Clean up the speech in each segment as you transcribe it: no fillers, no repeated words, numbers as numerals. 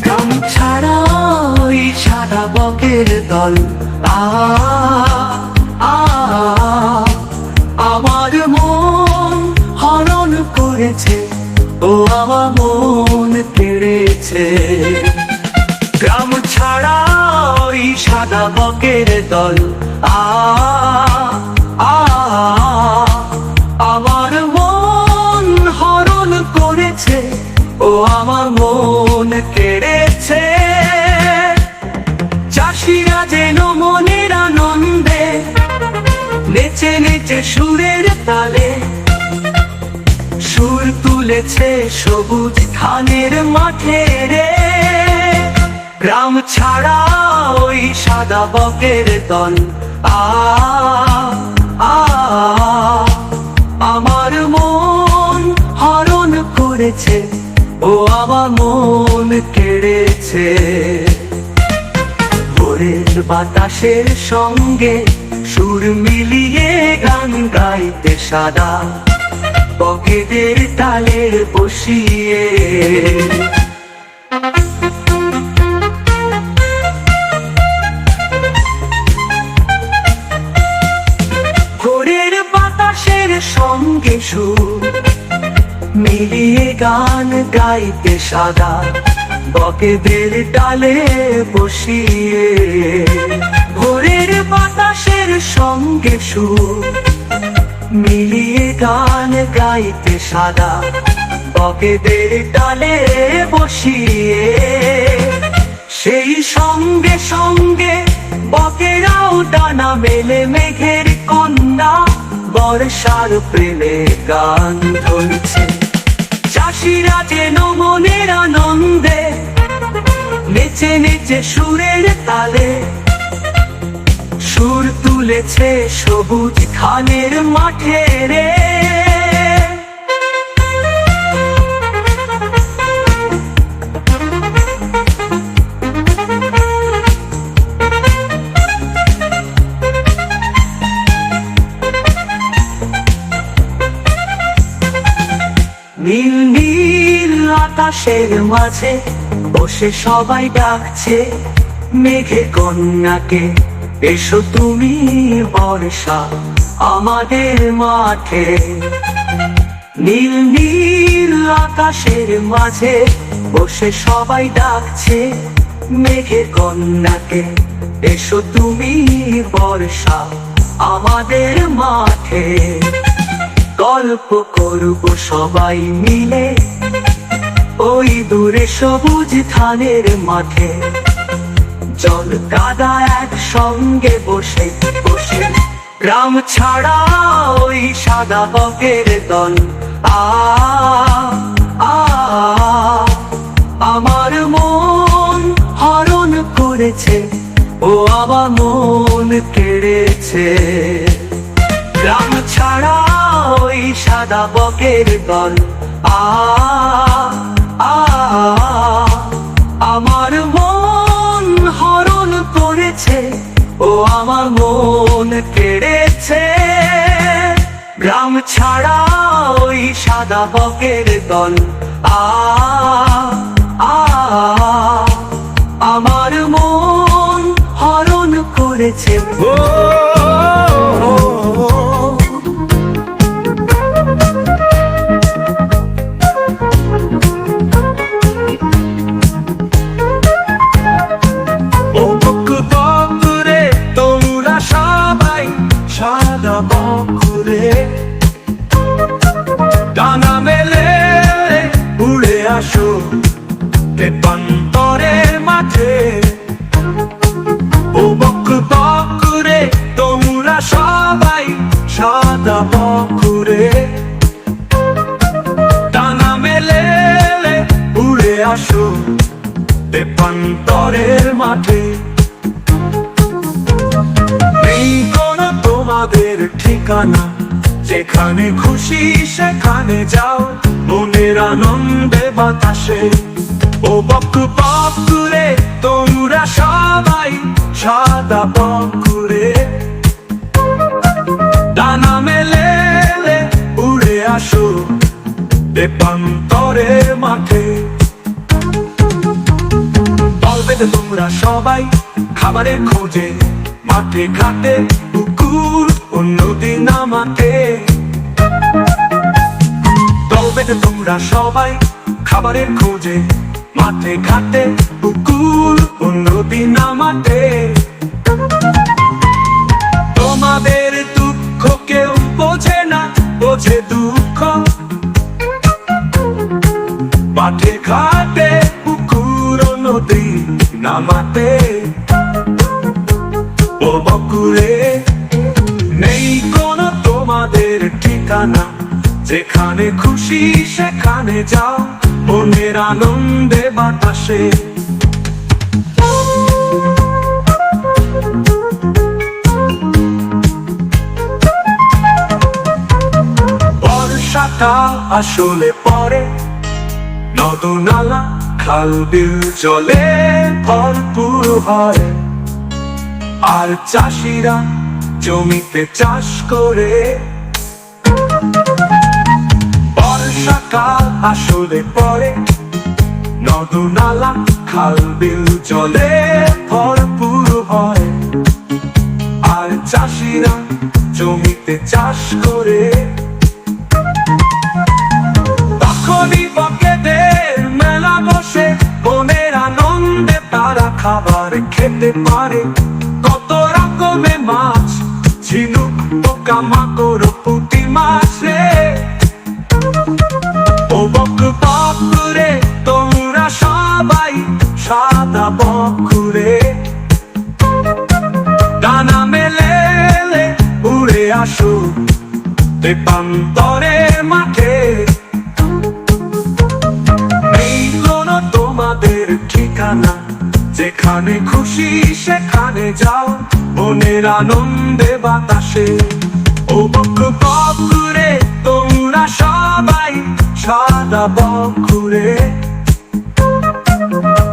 গ্রাম ছাড়া ওই সাদা বকের দল আমার মন হরণ করেছে, ও আমার মন কেড়েছে। গ্রাম ছাড়া ওই সাদা বকের দল আমার মন হরণ করেছে, ও আমার মন কেড়েছে। চাষিরা যেন মনের আনন্দে নেচে নেচে সুরের তালে সুর তুলেছে সবুজ ধানের মাঠে রে। গ্রাম ছাড়া ওই সাদা বকের দল আমার মন হরণ করেছে, ও আমার মন কেড়েছে। ভোরের বাতাসের সঙ্গে সুর মিলিয়ে গান গাইতে সাদা বকেদের তালে বসিয়ে। ভোরের বাতাসের সঙ্গে সুর মিলিয়ে গান গাইতে সাদা বকেদের ডালে বসিয়ে। ভোরের বাতাসের সঙ্গে সুর মিলিয়ে গান গাইতে সাদা বকেদের ডালে বসিয়ে। সেই সঙ্গে সঙ্গে বকেরাও ডানা মেলে মেঘের কন্যা বর্ষার প্রেমে গান ধরছে। চাষিরা যেন মনের আনন্দে নেচে নেচে সুরের তালে সুর তুলেছে সবুজ ধানের মাঠে রে। নীল নীল আকাশের মাঝে বসে সবাই ডাকছে মেঘে কন্যাকে, এসো তুমি বর্ষা আমাদের মাঠে। নীল নীল আকাশের মাঝে বসে সবাই ডাকছে মেঘে কন্যাকে, এসো তুমি বর্ষা আমাদের মাঠে। গল্প করব সবাই মিলে ওই দূরে সবুজ ধানের মাঠে, জল কাদা একসঙ্গে বসে বসে। গ্রাম ছাড়া ওই সাদা বকের দল আমার মন হরণ করেছে, ও আমার মন কেড়েছে। গ্রাম ছাড়া ওই সাদা বকের দল আমার মন হরণ করেছে, ও আমার মন কেড়েছে। গ্রাম ছাড়া ওই সাদা বকের দল আমার মন হরণ করেছে। ডানা মেলে উড়ে আসো তেপান্তরের মাঠে, ও বক বকুরে তোমরা সবাই সাদা বকুরে। ডানা মেলে উড়ে আসো তেপান্তরের মাঠে। নেই কোনো তোমাদের ঠিকানা, যেখানে খুশি সেখানে যাও মনের আনন্দে বাতাসে। ও বক বকুরে তোমরা সবাই সাদা বকুরে। ডানা মেলে দেবান্তরের মাঠে। দল বেঁধে তোমরা সবাই খাবারের খোঁজে মাঠে ঘাটে পুকুর ও নদী নামাতে। দল বেঁধে তোমরা সবাই খাবারের খোঁজে মাঠে ঘাটে পুকুর ও নদী নামাতে। তোমাদের দুঃখ কেউ বোঝে না, বোঝে দুঃখ মাঠে ঘাটে পুকুর ও নদী নামাতে। ও বকুরে নেই কোনো তোমাদের ঠিকানা, যেখানে খুশি সেখানে যাও মনের আনন্দে বাতাসে। বর্ষাটা আসলে পরে নদ-নালা খাল বিল জলে ভরপুর হয়, আর চাষিরা জমিতে চাষ করে। বর্ষাকাল আসলে পরে নদ-নালা খাল বিল জলে ভরপুর হয়, আর চাষিরা জমিতে চাষ করে। তখনই বকেদের মেলা বসে, মনের আনন্দে তারা খাবার খেতে পারে। কত রকমের মাছ, ঝিনুক পোকা মাকড় পুঁটি মাছ রে। ও বকুরে তোমরা সবাই সাদা বকুরে, ডানা মেলে উড়ে আসো দেবান্তরের মাঠে। নেই কোনো তোমাদের ঠিকানা, যেখানে খুশি সেখানে যাও মনের আনন্দে বাতাসে। ও বকুরে তোমরা সবাই সাদা বকুরে,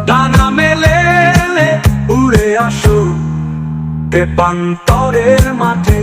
ডানা মেলে উড়ে আসো দেবান্তরের মাঠে।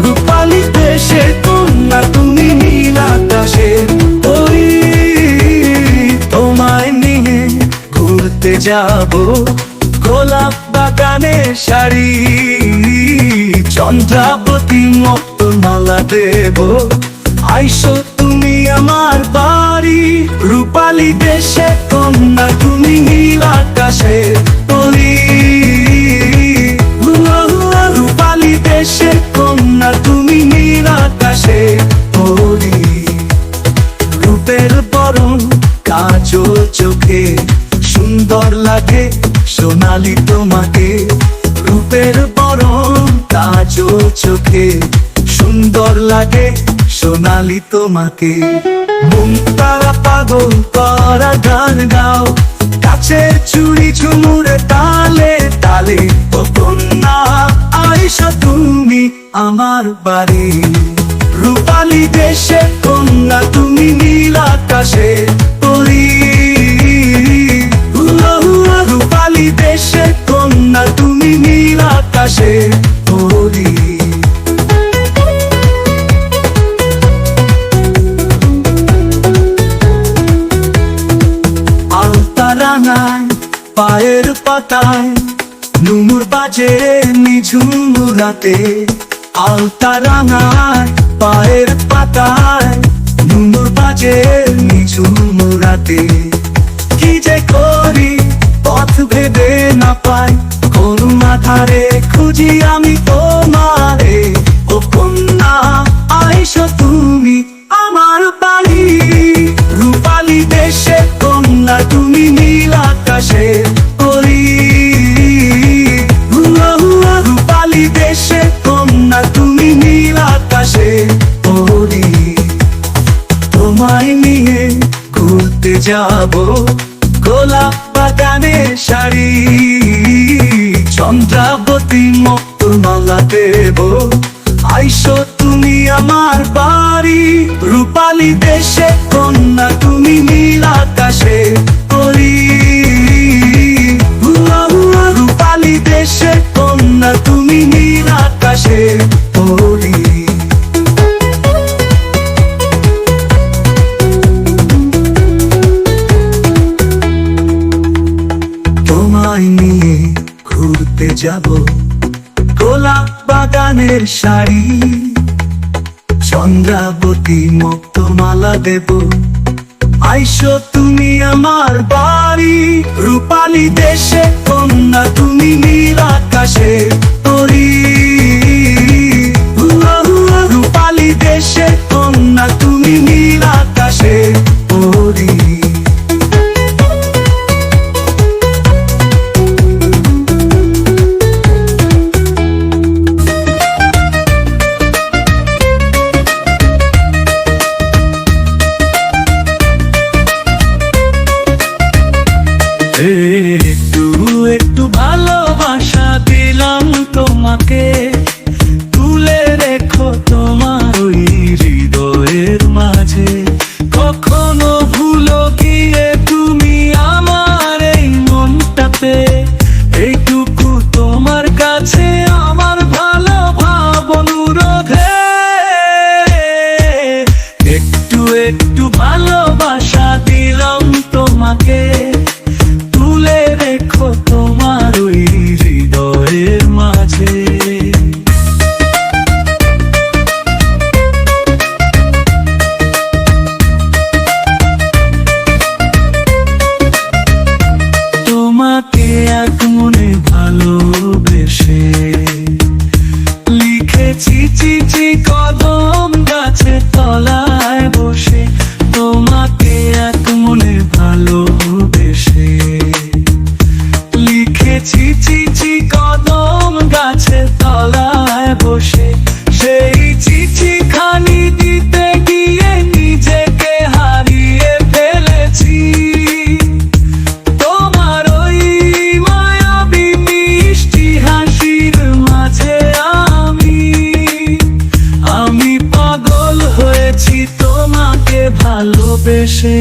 রূপালী দেশে কন্যা তুমি নীল আকাশের পরী, তোমায় নিয়ে ঘুরতে যাব গোলাপ বাগানে শাড়ি, চন্দ্রাবতী মত মালা দেব আইসো তুমি আমার বাড়ি। রূপালী দেশে কন্যা তুমি নীল আকাশের পরী, রূপালী দেশে কন্যা তুমি নীল আকাশের পরী। রূপের বরণ কাজল চোখে সুন্দর লাগে সোনালি তোমাকে। রূপের বরণ কাজল চোখে সুন্দর লাগে সোনালি তোমাকে। মন তারা পাগল করা গান গাও, কাছের চুড়ি ঝুমুরে তালে তালে। ও কন্যা আইসো তুমি আমার বাড়ি। রূপালী দেশে কন্যা তুমি নীল আকাশে পরী, রূপালী দেশে কন্যা তুমি নীল আকাশে পরী। আলতারাঙায় পায়ের পাতায় নুমুর বাজে নিঝুম রাতে। আলতারাঙায় পায়ের পাতায় নুমুর বাজে নিঝুম রাতে। কি যে করি পথ ভেবে না পাই, করুণা ধারে খুঁজি আমি তোমারে। ও কন্যা আইসো তুমি আমার বাড়ি। রূপালী দেশে কন্যা তুমি নীল আকাশে পরী, যাব গোলাপ বাগানে শাড়ি, চন্দ্রাবতী মুক্তোর মালা দেব, আইসো তুমি আমার বাড়ি। রূপালী দেশে কন্যা তুমি, নীল আকাশে পরি। রূপালী দেশে কন্যা তুমি, নীল আকাশে পরি। তোমায় নিয়ে ঘুরতে যাব গোলাপ বাগানের শাড়ি, চন্দ্রাবতী মুক্তো মালা দেব, আইসো তুমি আমার বাড়ি। রূপালী দেশে কন্যা তুমি, নীল আকাশে পরি। রূপালী দেশে কন্যা তুমি, নীল আকাশে পরি। একটু একটু ভালোবাসা দিলাম তোমাকে, তুলে রেখো তোমার ওই হৃদয়ের মাঝে। কখনো ভুলো গিয়ে তুমি আমার এই মনটাতে, এইটুকু তোমার কাছে আমার ভালো ভাব অনুরোধে। একটু একটু ভালোবাসা দিলাম তোমাকে, তুলে রেখো তোমার ওই হৃদয়ের মাঝে। তোমাকে এক মনে ভালোবেসে লিখেছি চিঠি কদম গাছের তলায় বসে। তোমাকে এক মনে ভালোবেসে লিখেছি চিঠি কদম গাছের তলায় বসে। সেই চিঠি খানি দিতে গিয়ে নিজেকে হারিয়ে ফেলেছি। তোমার ওই মায়াবী মিষ্টি হাসির মাঝে আমি পাগল হয়েছি তোমাকে ভালোবেসে।